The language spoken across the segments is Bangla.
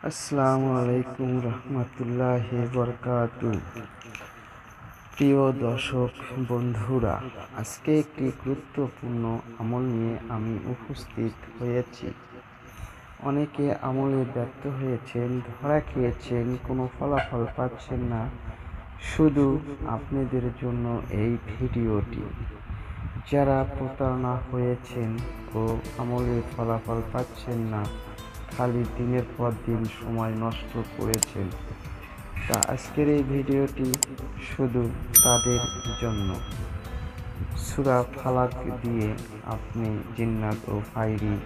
আসসালামু আলাইকুম রহমতুল্লাহি বরকাতু। প্রিয় দর্শক বন্ধুরা, আজকে একটি গুরুত্বপূর্ণ আমল নিয়ে আমি উপস্থিত হয়েছি। অনেকে আমলে ব্যর্থ হয়েছেন, ধরা খেয়েছেন, কোনো ফলাফল পাচ্ছেন না। শুধু আপনাদের জন্য এই ভিডিওটি। যারা প্রতারণা হয়েছেন ও আমলে ফলাফল পাচ্ছেন না, খালি দিনের পর দিন সময় নষ্ট করেছেন, তা আজকের এই ভিডিওটি শুধু তাদের জন্য। সূরা ফালাক দিয়ে আপনি জিন্নাত ও ফাইরি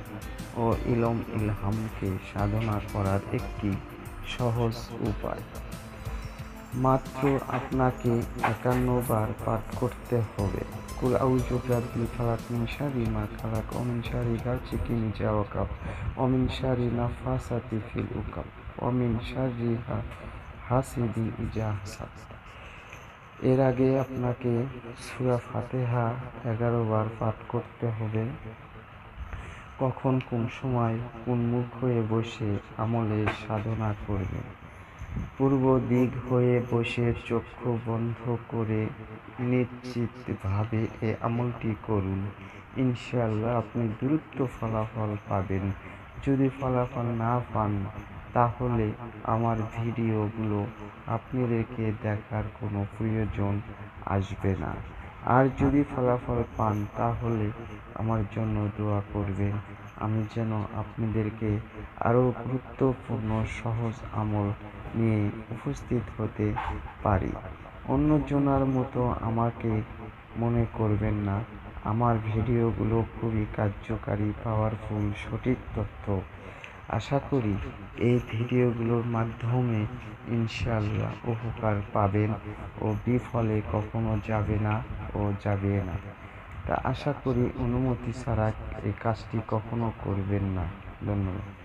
ও ইলহামকে সাধনা করার একটি সহজ উপায়। মাত্র আপনাকে 51 বার পাঠ করতে হবে। কুল আউযু বিরাব্বিল ফালাক মিন শাররি মা খালাক ওয়া মিন শাররি গাসিকিন ইযা ওয়াকাব ওয়া মিন শাররি নাফাসাতি ফিল উকাদ ওয়া মিন শাররি হাসিদিন ইযা হাসাদ। এর আগে আপনাকে সূরা ফাতিহা 11 বার পাঠ করতে হবে। কখন, কোন সময়, কোন মুখ হয়ে বসে আমলে সাধনা করবেন? পূর্ব দিক হয়ে বসে চক্ষু বন্ধ করে নিশ্চিতভাবে এই আমলটি করুন। ইনশাআল্লাহ আপনি দ্রুত ফলাফল পাবেন। যদি ফলাফল না পান, তাহলে আমার ভিডিওগুলো আপনাদেরকে দেখার কোনো প্রয়োজন আসবে না। আর যদি ফলাফল পান, তাহলে আমার জন্য দোয়া করবেন, আমি যেন আপনাদেরকে আরও গুরুত্বপূর্ণ সহজ আমল নিয়ে উপস্থিত হতে পারি। অন্যজনের মতো আমাকে মনে করবেন না। আমার ভিডিওগুলো খুবই কার্যকারী, পাওয়ারফুল, সঠিক তথ্য। আশা করি এই ভিডিওগুলোর মাধ্যমে ইনশাআল্লাহ উপকার পাবেন ও বিফলে কখনো যাবে না ও যাবে না। তা আশা করি অনুমতি ছাড়া এই কাজটি কখনো করবেন না। ধন্যবাদ।